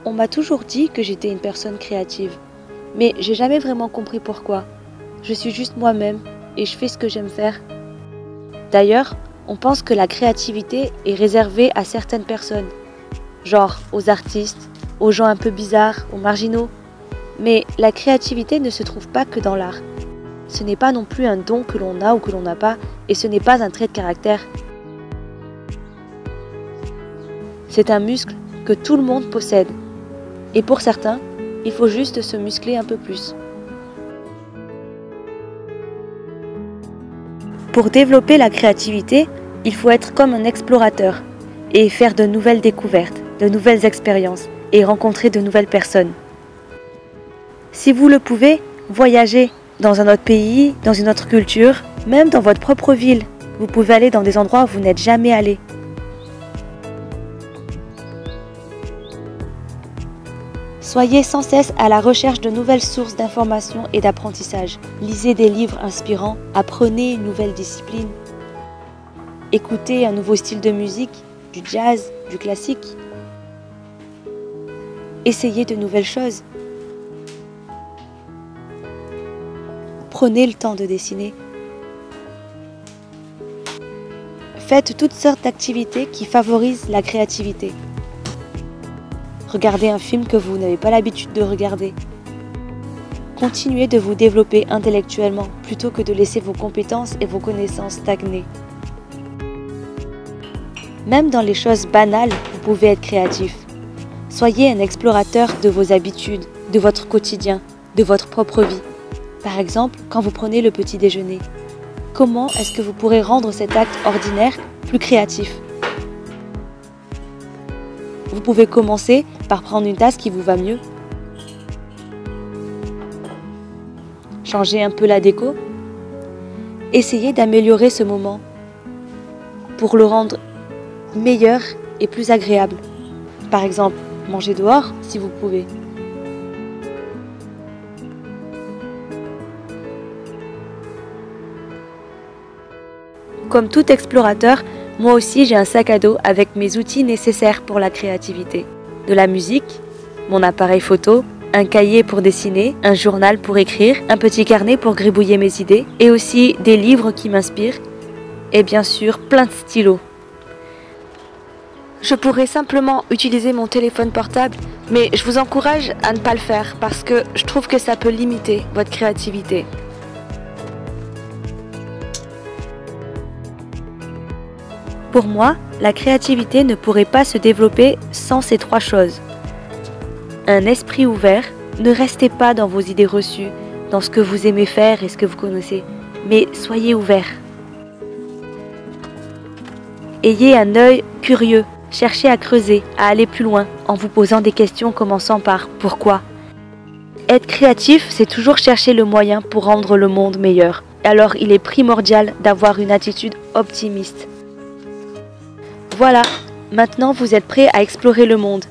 On m'a toujours dit que j'étais une personne créative, mais j'ai jamais vraiment compris pourquoi. Je suis juste moi-même et je fais ce que j'aime faire. D'ailleurs, on pense que la créativité est réservée à certaines personnes, genre aux artistes, aux gens un peu bizarres, aux marginaux. Mais la créativité ne se trouve pas que dans l'art. Ce n'est pas non plus un don que l'on a ou que l'on n'a pas, et ce n'est pas un trait de caractère. C'est un muscle que tout le monde possède. Et pour certains, il faut juste se muscler un peu plus. Pour développer la créativité, il faut être comme un explorateur et faire de nouvelles découvertes, de nouvelles expériences et rencontrer de nouvelles personnes. Si vous le pouvez, voyagez dans un autre pays, dans une autre culture, même dans votre propre ville. Vous pouvez aller dans des endroits où vous n'êtes jamais allé. Soyez sans cesse à la recherche de nouvelles sources d'informations et d'apprentissage. Lisez des livres inspirants, apprenez une nouvelle discipline. Écoutez un nouveau style de musique, du jazz, du classique. Essayez de nouvelles choses. Prenez le temps de dessiner. Faites toutes sortes d'activités qui favorisent la créativité. Regardez un film que vous n'avez pas l'habitude de regarder. Continuez de vous développer intellectuellement plutôt que de laisser vos compétences et vos connaissances stagner. Même dans les choses banales, vous pouvez être créatif. Soyez un explorateur de vos habitudes, de votre quotidien, de votre propre vie. Par exemple, quand vous prenez le petit déjeuner, comment est-ce que vous pourrez rendre cet acte ordinaire plus créatif ? Vous pouvez commencer par prendre une tasse qui vous va mieux. Changez un peu la déco. Essayez d'améliorer ce moment pour le rendre meilleur et plus agréable. Par exemple, mangez dehors si vous pouvez. Comme tout explorateur, moi aussi j'ai un sac à dos avec mes outils nécessaires pour la créativité. De la musique, mon appareil photo, un cahier pour dessiner, un journal pour écrire, un petit carnet pour gribouiller mes idées, et aussi des livres qui m'inspirent, et bien sûr plein de stylos. Je pourrais simplement utiliser mon téléphone portable, mais je vous encourage à ne pas le faire parce que je trouve que ça peut limiter votre créativité. Pour moi, la créativité ne pourrait pas se développer sans ces trois choses. Un esprit ouvert, ne restez pas dans vos idées reçues, dans ce que vous aimez faire et ce que vous connaissez, mais soyez ouvert. Ayez un œil curieux, cherchez à creuser, à aller plus loin, en vous posant des questions commençant par « pourquoi ?». Être créatif, c'est toujours chercher le moyen pour rendre le monde meilleur. Alors il est primordial d'avoir une attitude optimiste. Voilà, maintenant vous êtes prêts à explorer le monde.